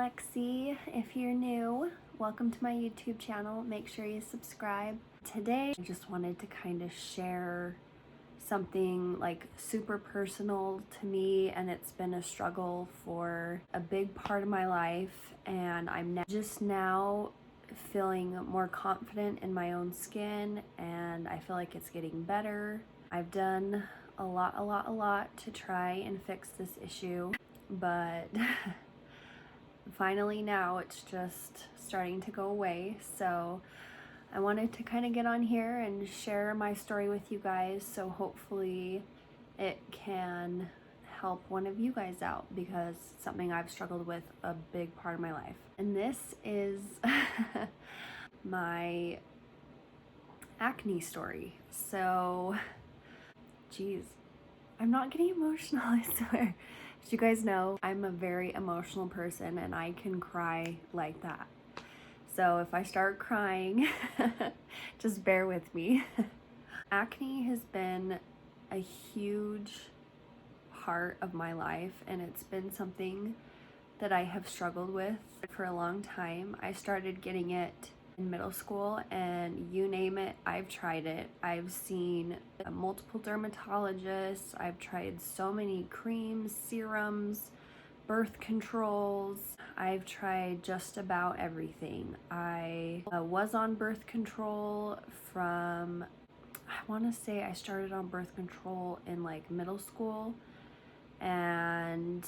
Lexi. If you're new, welcome to my YouTube channel. Make sure you subscribe. Today, I just wanted to kind of share something like super personal to me, and it's been a struggle for a big part of my life, and I'm just now feeling more confident in my own skin, and I feel like it's getting better. I've done a lot to try and fix this issue, but finally now it's just starting to go away. So I wanted to kind of get on here and share my story with you guys, so hopefully it can help one of you guys out, because it's something I've struggled with a big part of my life. And this is my acne story. So geez, I'm not getting emotional, I swear. As you guys know, I'm a very emotional person and I can cry like that. So if I start crying, just bear with me. Acne has been a huge part of my life, and it's been something that I have struggled with for a long time. I started getting it in middle school, and you name it, I've tried it. I've seen multiple dermatologists. I've tried so many creams, serums, birth controls. I've tried just about everything. I was on birth control from, I want to say I started on birth control in like middle school, and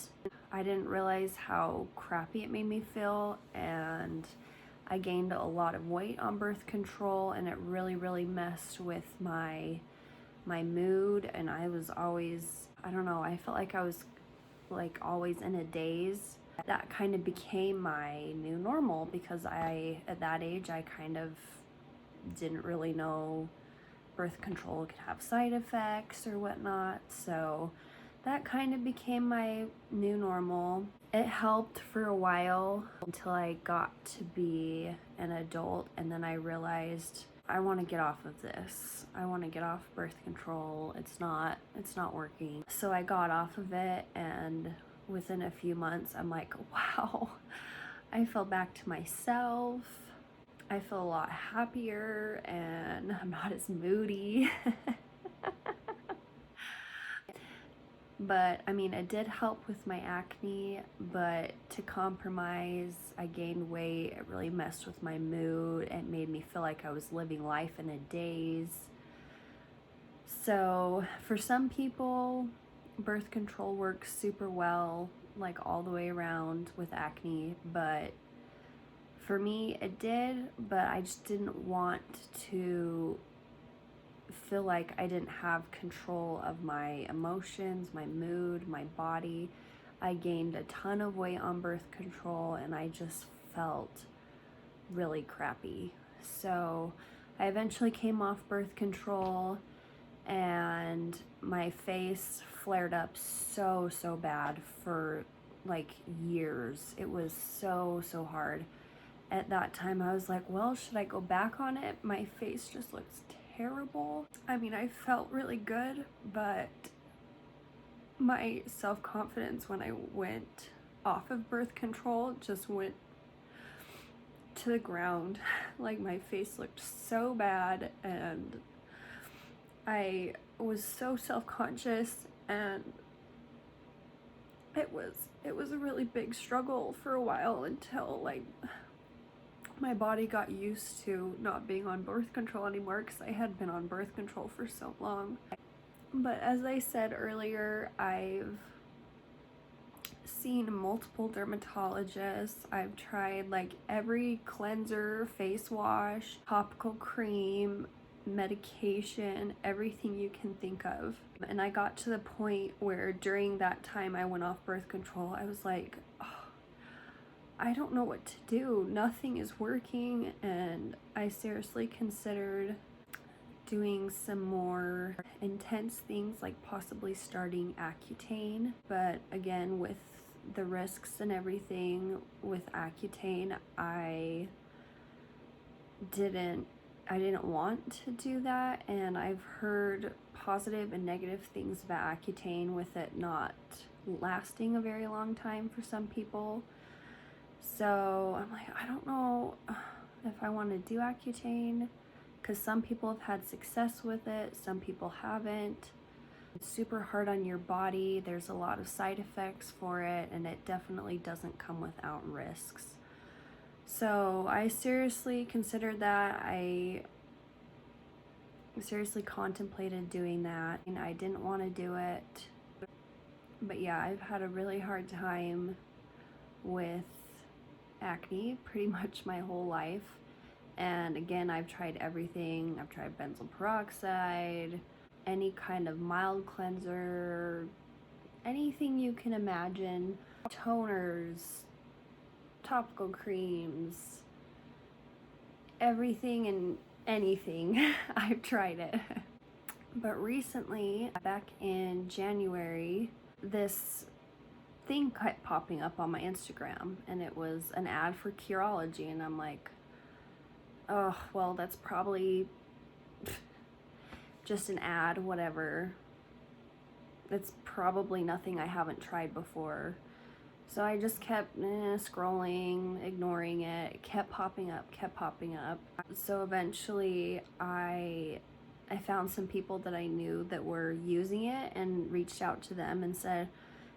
I didn't realize how crappy it made me feel, and I gained a lot of weight on birth control, and it really messed with my mood, and I was always, I don't know, I felt like I was like always in a daze. That kind of became my new normal, because at that age, I kind of didn't really know birth control could have side effects or whatnot, so that kind of became my new normal. It helped for a while until I got to be an adult, and then I realized I want to get off of this. I want to get off birth control. It's not working. So I got off of it, and within a few months I'm like, wow, I feel back to myself. I feel a lot happier, and I'm not as moody. But I mean, it did help with my acne, but to compromise, I gained weight. It really messed with my mood. It made me feel like I was living life in a daze. So for some people, birth control works super well, like all the way around with acne, but for me it did, but I just didn't want to feel like I didn't have control of my emotions, my mood, my body. I gained a ton of weight on birth control, and I just felt really crappy. So I eventually came off birth control, and my face flared up so bad for like years. It was so hard. At that time I was like, well, should I go back on it? My face just looks terrible. I mean, I felt really good, but my self-confidence when I went off of birth control just went to the ground. Like, my face looked so bad, and I was so self-conscious, and it was a really big struggle for a while, until like my body got used to not being on birth control anymore, because I had been on birth control for so long. But as I said earlier, I've seen multiple dermatologists. I've tried like every cleanser, face wash, topical cream, medication, everything you can think of. And I got to the point where during that time I went off birth control, I was like, oh, I don't know what to do. Nothing is working, and I seriously considered doing some more intense things, like possibly starting Accutane. But again, with the risks and everything with Accutane, I didn't want to do that, and I've heard positive and negative things about Accutane, with it not lasting a very long time for some people. So I'm like, I don't know if I want to do Accutane, because some people have had success with it, some people haven't. It's super hard on your body. There's a lot of side effects for it, and it definitely doesn't come without risks. So I seriously considered that. I seriously contemplated doing that, and I didn't want to do it. But yeah, I've had a really hard time with acne pretty much my whole life. And again, I've tried everything. I've tried benzoyl peroxide, any kind of mild cleanser, anything you can imagine, toners, topical creams, everything and anything. I've tried it. But recently, back in January, this thing kept popping up on my Instagram, and it was an ad for Curology, and I'm like, oh, well, that's probably just an ad, whatever. It's probably nothing I haven't tried before. So I just kept scrolling, ignoring it. It kept popping up, kept popping up. So eventually I found some people that I knew that were using it and reached out to them and said,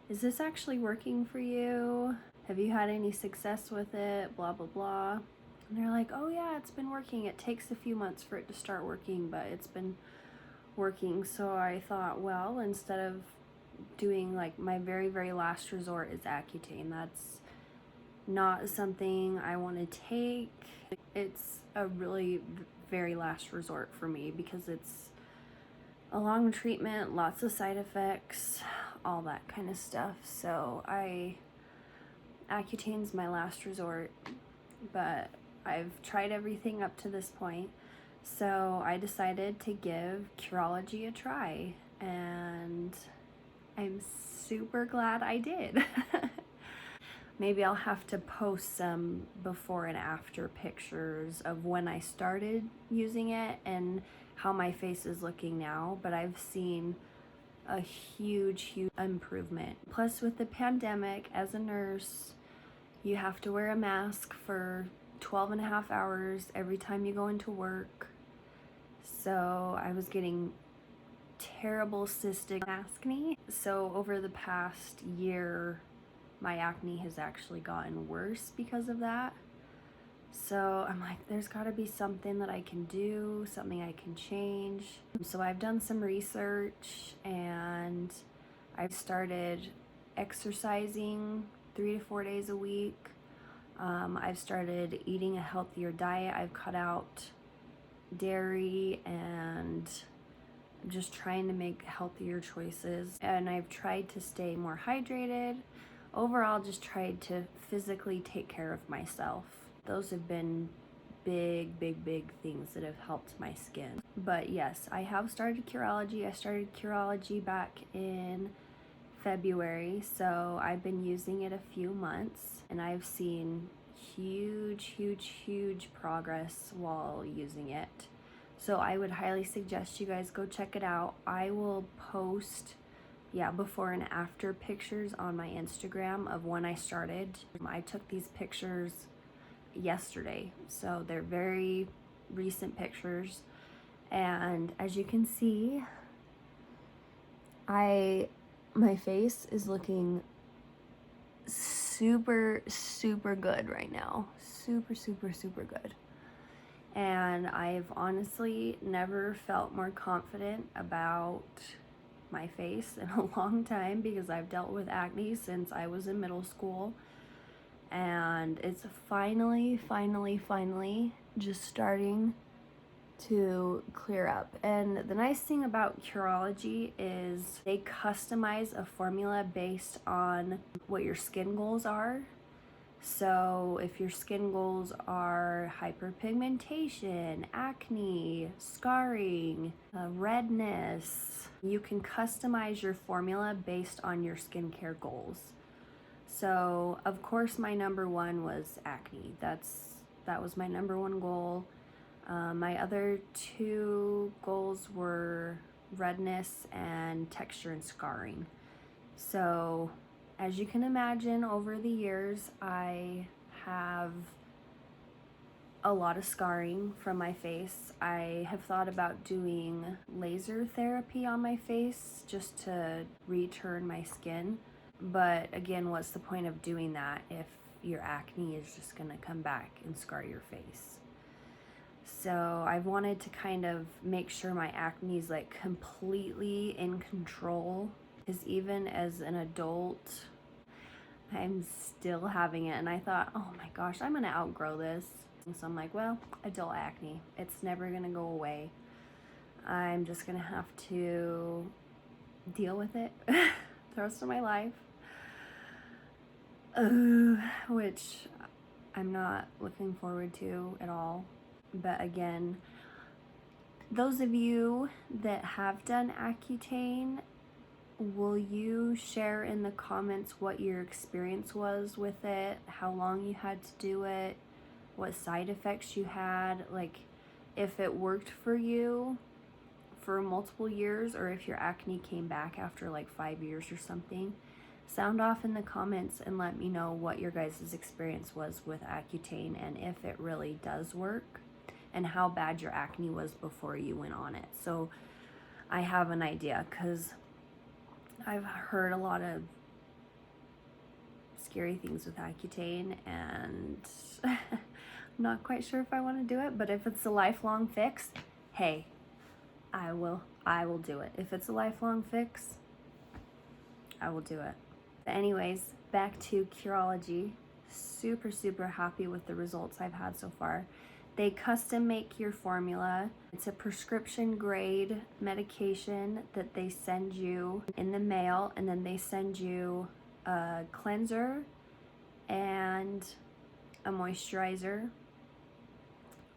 is this actually working for you? Have you had any success with it? Blah, blah, blah. And they're like, oh yeah, it's been working. It takes a few months for it to start working, but it's been working. So I thought, well, instead of doing, like, my very, very last resort is Accutane. That's not something I want to take. It's a really very last resort for me because it's a long treatment, lots of side effects, all that kind of stuff. So Accutane's my last resort, but I've tried everything up to this point. So I decided to give Curology a try, and I'm super glad I did. Maybe I'll have to post some before and after pictures of when I started using it and how my face is looking now, but I've seen a huge improvement. Plus, with the pandemic, as a nurse, you have to wear a mask for 12 and a half hours every time you go into work. So I was getting terrible cystic acne. So over the past year, my acne has actually gotten worse because of that. So I'm like, there's got to be something that I can do, something I can change. So I've done some research, and I've started exercising 3 to 4 days a week. I've started eating a healthier diet. I've cut out dairy, and I'm just trying to make healthier choices. And I've tried to stay more hydrated. Overall, just tried to physically take care of myself. Those have been big things that have helped my skin. But yes, I have started Curology. I started Curology back in February, so I've been using it a few months, and I've seen huge progress while using it. So I would highly suggest you guys go check it out. I will post before and after pictures on my Instagram of when I started. I took these pictures yesterday, so they're very recent pictures, and as you can see, my face is looking super good right now. Super good. And I've honestly never felt more confident about my face in a long time, because I've dealt with acne since I was in middle school, and it's finally just starting to clear up. And the nice thing about Curology is they customize a formula based on what your skin goals are. So if your skin goals are hyperpigmentation, acne, scarring, redness, you can customize your formula based on your skincare goals. So of course my number one was acne. That was my number one goal. My other two goals were redness and texture and scarring. So as you can imagine, over the years I have a lot of scarring from my face. I have thought about doing laser therapy on my face just to return my skin. But again, what's the point of doing that if your acne is just gonna come back and scar your face? So I've wanted to kind of make sure my acne is like completely in control, because even as an adult, I'm still having it. And I thought, oh my gosh, I'm gonna outgrow this. And so I'm like, well, adult acne, it's never gonna go away. I'm just gonna have to deal with it the rest of my life. Which I'm not looking forward to at all. But again, those of you that have done Accutane, will you share in the comments what your experience was with it, how long you had to do it, what side effects you had, like if it worked for you for multiple years, or if your acne came back after like 5 years or something. Sound off in the comments and let me know what your guys' experience was with Accutane, and if it really does work, and how bad your acne was before you went on it. So I have an idea, because I've heard a lot of scary things with Accutane, and I'm not quite sure if I want to do it. But if it's a lifelong fix, hey, I will do it. If it's a lifelong fix, I will do it. But anyways, back to Curology. Super happy with the results I've had so far. They custom make your formula. It's a prescription grade medication that they send you in the mail, and then they send you a cleanser and a moisturizer.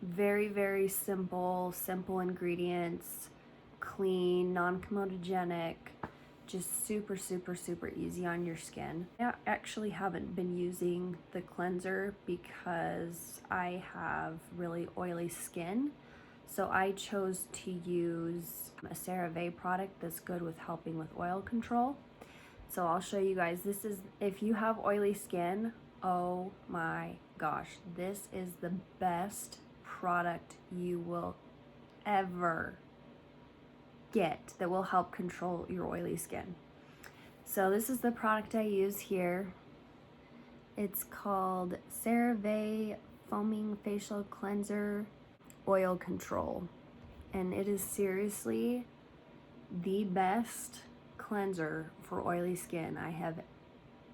Very simple ingredients, clean, non-comedogenic, just super easy on your skin. I actually haven't been using the cleanser because I have really oily skin, so I chose to use a CeraVe product that's good with helping with oil control. So I'll show you guys. This is, if you have oily skin, oh my gosh, this is the best product you will ever get that will help control your oily skin. So this is the product I use here. It's called CeraVe Foaming Facial Cleanser Oil Control, and it is seriously the best cleanser for oily skin I have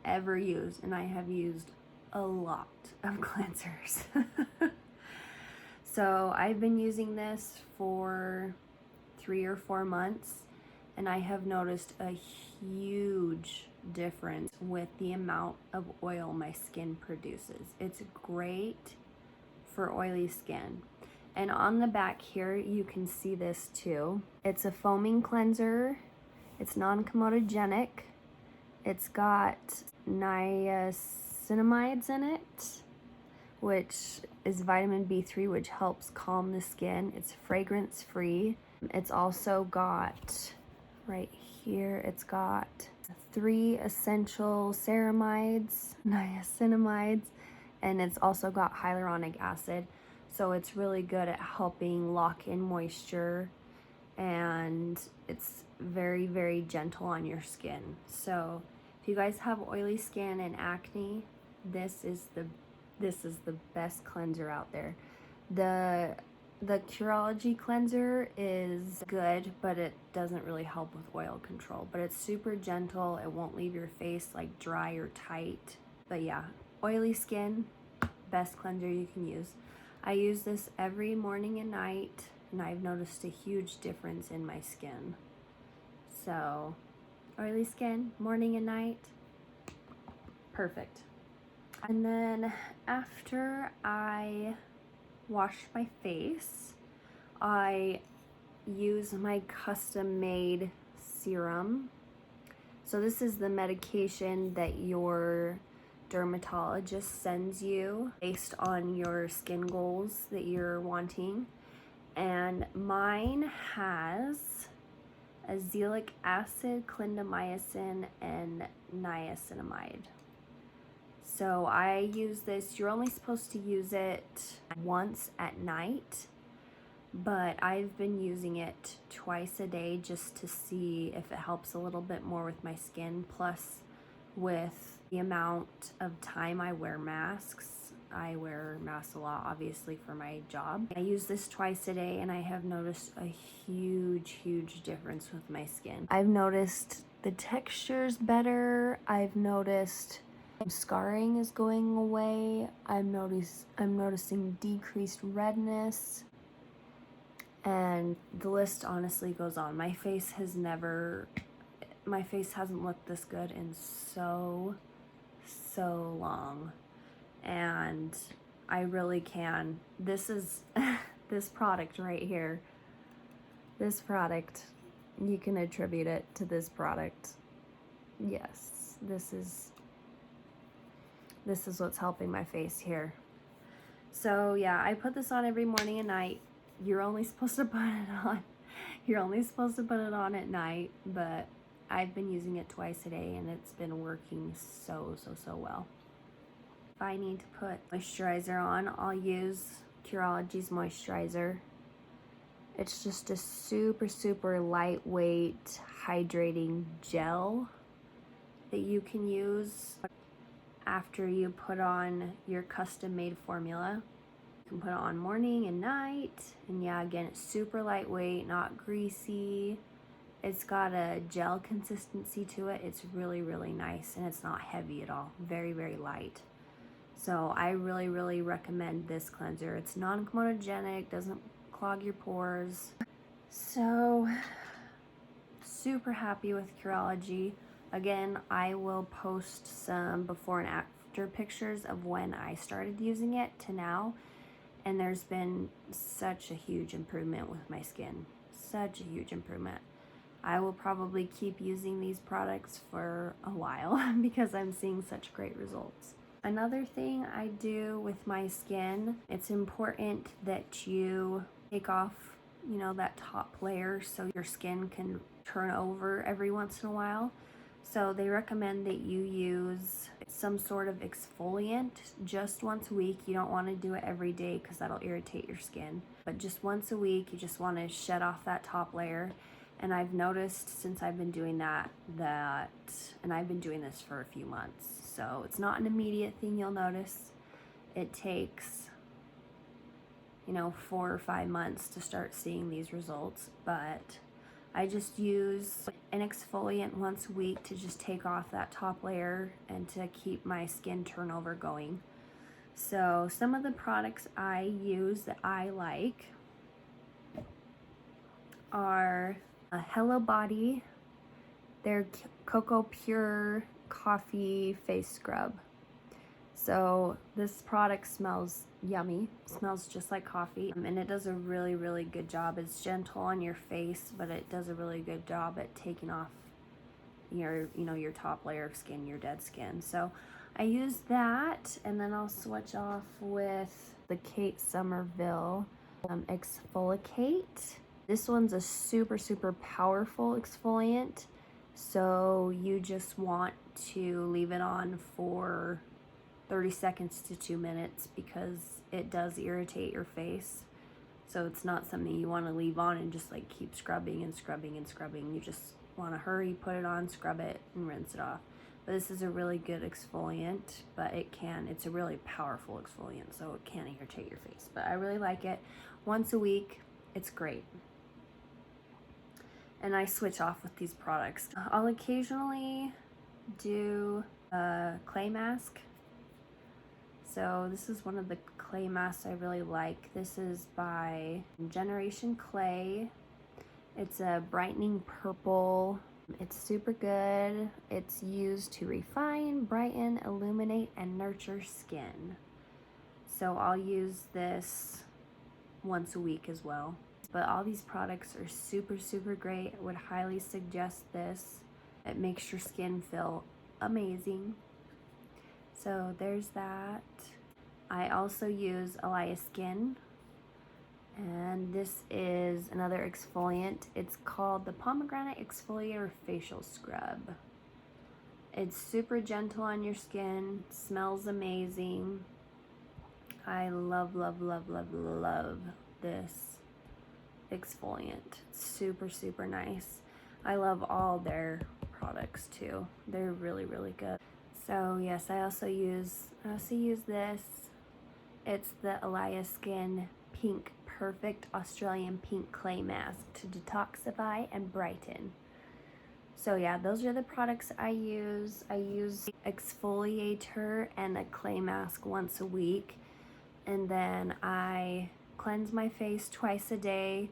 ever used, and I have used a lot of cleansers. So I've been using this for 3 or 4 months, and I have noticed a huge difference with the amount of oil my skin produces. It's great for oily skin. And on the back here, you can see this too. It's a foaming cleanser. It's non-comedogenic. It's got niacinamides in it, which is vitamin B3, which helps calm the skin. It's fragrance free. It's also got, right here, it's got 3 essential ceramides, niacinamides, and it's also got hyaluronic acid. So it's really good at helping lock in moisture, and it's very gentle on your skin. So if you guys have oily skin and acne, this is the best cleanser out there. The Curology cleanser is good, but it doesn't really help with oil control. But it's super gentle. It won't leave your face like dry or tight. But yeah, oily skin, best cleanser you can use. I use this every morning and night, and I've noticed a huge difference in my skin. So, oily skin, morning and night, perfect. And then after I wash my face, I use my custom made serum. So this is the medication that your dermatologist sends you based on your skin goals that you're wanting. And mine has azelaic acid, clindamycin, and niacinamide. So I use this, you're only supposed to use it once at night, but I've been using it twice a day just to see if it helps a little bit more with my skin. Plus, with the amount of time I wear masks, I wear masks a lot, obviously, for my job. I use this twice a day and I have noticed a huge difference with my skin. I've noticed the texture's better. I've noticed scarring is going away. I'm noticing decreased redness. And the list honestly goes on. My face hasn't looked this good in so long. And I really can. This is this product right here. This product, you can attribute it to this product. Yes, this is what's helping my face here. So yeah, I put this on every morning and night. You're only supposed to put it on. You're only supposed to put it on at night, but I've been using it twice a day and it's been working so well. If I need to put moisturizer on, I'll use Curology's moisturizer. It's just a super lightweight hydrating gel that you can use after you put on your custom made formula. You can put it on morning and night, and yeah, again, it's super lightweight, not greasy. It's got a gel consistency to it. It's really nice, and it's not heavy at all. Very light. So I really recommend this cleanser. It's non-comedogenic, doesn't clog your pores. So super happy with Curology. Again, I will post some before and after pictures of when I started using it to now, and there's been such a huge improvement with my skin. Such a huge improvement. I will probably keep using these products for a while because I'm seeing such great results. Another thing I do with my skin, it's important that you take off, you know, that top layer so your skin can turn over every once in a while. So they recommend that you use some sort of exfoliant just once a week. You don't want to do it every day because that'll irritate your skin. But just once a week, you just want to shed off that top layer. And I've noticed since I've been doing that, and I've been doing this for a few months, so it's not an immediate thing you'll notice. It takes, you know, 4 or 5 months to start seeing these results, but I just use an exfoliant once a week to just take off that top layer and to keep my skin turnover going. So some of the products I use that I like are Hello Body, their Coco Pure Coffee Face Scrub. So this product smells yummy, smells just like coffee, and it does a really good job. It's gentle on your face, but it does a really good job at taking off your, you know, your top layer of skin, your dead skin. So I use that, and then I'll switch off with the Kate Somerville ExfoliKate. This one's a super powerful exfoliant, so you just want to leave it on for 30 seconds to 2 minutes because it does irritate your face. So it's not something you want to leave on and just like keep scrubbing. You just want to hurry, put it on, scrub it, and rinse it off. But this is a really good exfoliant, but it's a really powerful exfoliant, so it can irritate your face. But I really like it. Once a week, it's great. And I switch off with these products. I'll occasionally do a clay mask. So this is one of the clay masks I really like. This is by Generation Clay. It's a brightening purple. It's super good. It's used to refine, brighten, illuminate, and nurture skin. So I'll use this once a week as well. But all these products are super great. I would highly suggest this. It makes your skin feel amazing. So there's that. I also use Alya Skin, and this is another exfoliant. It's called the Pomegranate Exfoliator Facial Scrub. It's super gentle on your skin, smells amazing. I love, love, love, love, love this exfoliant. It's super, super nice. I love all their products too. They're really, really good. So yes, I also use this. It's the Alya Skin Pink Perfect Australian Pink Clay Mask to detoxify and brighten. So yeah, those are the products I use. I use exfoliator and a clay mask once a week. And then I cleanse my face twice a day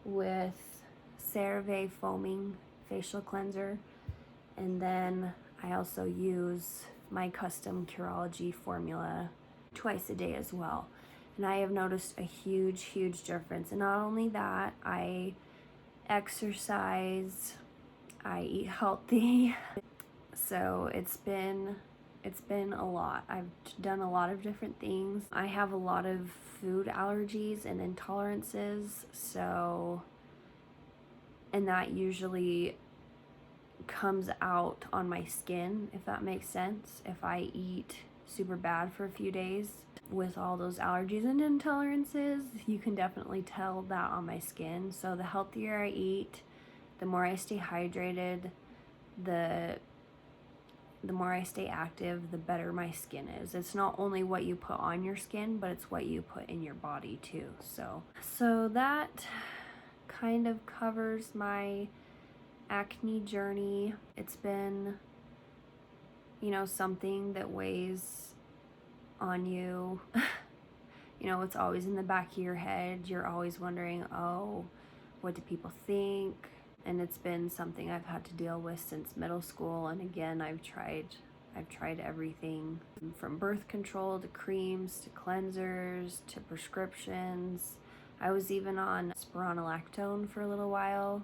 with CeraVe foaming facial cleanser. And then I also use my custom Curology formula twice a day as well. And I have noticed a huge, huge difference. And not only that, I exercise, I eat healthy. So it's been a lot. I've done a lot of different things. I have a lot of food allergies and intolerances, so, and that usually comes out on my skin, if that makes sense. If I eat super bad for a few days with all those allergies and intolerances, you can definitely tell that on my skin. So the healthier I eat, the more I stay hydrated, the more I stay active, the better my skin is. It's not only what you put on your skin, but it's what you put in your body too. So that kind of covers my acne journey. It's been, you know, something that weighs on you. You know, it's always in the back of your head. You're always wondering, oh, what do people think? And it's been something I've had to deal with since middle school. And again, I've tried everything from birth control to creams to cleansers to prescriptions. I was even on spironolactone for a little while.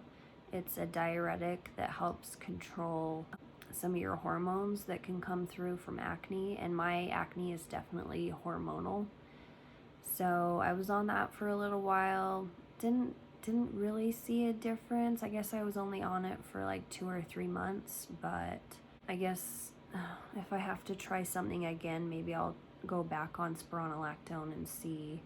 It's a diuretic that helps control some of your hormones that can come through from acne, and my acne is definitely hormonal. So I was on that for a little while. Didn't really see a difference. I guess I was only on it for like 2 or 3 months, but I guess if I have to try something again, maybe I'll go back on spironolactone and see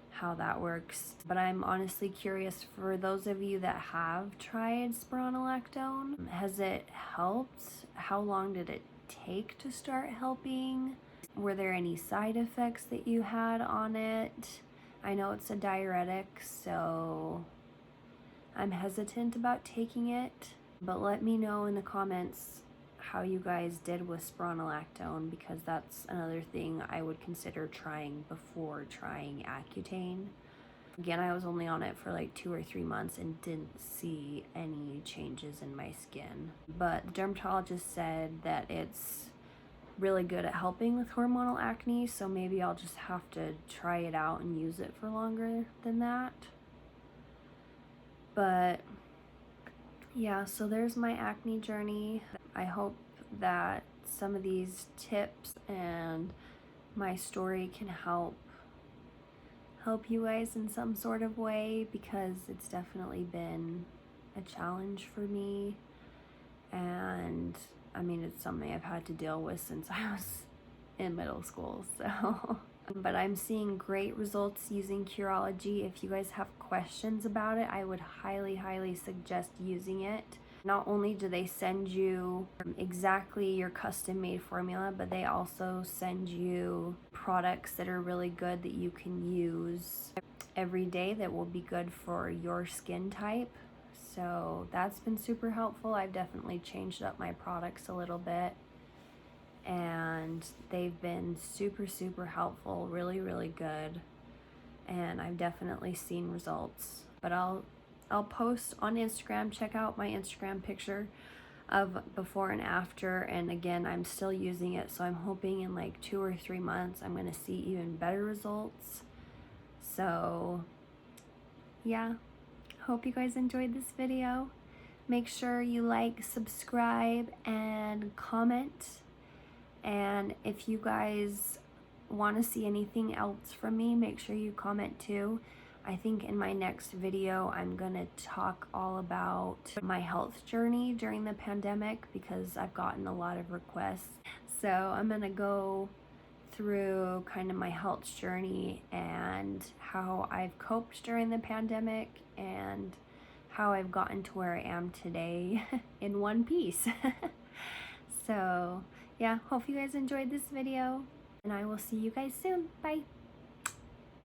how that works. But I'm honestly curious, for those of you that have tried spironolactone, has it helped? How long did it take to start helping? Were there any side effects that you had on it? I know it's a diuretic, so I'm hesitant about taking it, but let me know in the comments how you guys did with spironolactone, because that's another thing I would consider trying before trying Accutane. Again, I was only on it for like 2 or 3 months and didn't see any changes in my skin, but the dermatologist said that it's really good at helping with hormonal acne, so maybe I'll just have to try it out and use it for longer than that. But yeah, so there's my acne journey. I hope that some of these tips and my story can help you guys in some sort of way, because it's definitely been a challenge for me, and I mean, it's something I've had to deal with since I was in middle school, so. But I'm seeing great results using Curology. If you guys have questions about it, I would highly, highly suggest using it. Not only do they send you exactly your custom-made formula, but they also send you products that are really good that you can use every day that will be good for your skin type. So that's been super helpful. I've definitely changed up my products a little bit, and they've been super, super helpful, really, really good, and I've definitely seen results. But I'll post on Instagram. Check out my Instagram picture of before and after, and again, I'm still using it, so I'm hoping in like 2 or 3 months I'm going to see even better results. So yeah, hope you guys enjoyed this video. Make sure you like, subscribe, and comment. And if you guys want to see anything else from me, make sure you comment too. I think in my next video, I'm gonna talk all about my health journey during the pandemic because I've gotten a lot of requests. So I'm gonna go through kind of my health journey and how I've coped during the pandemic and how I've gotten to where I am today in one piece. So yeah, hope you guys enjoyed this video and I will see you guys soon. Bye.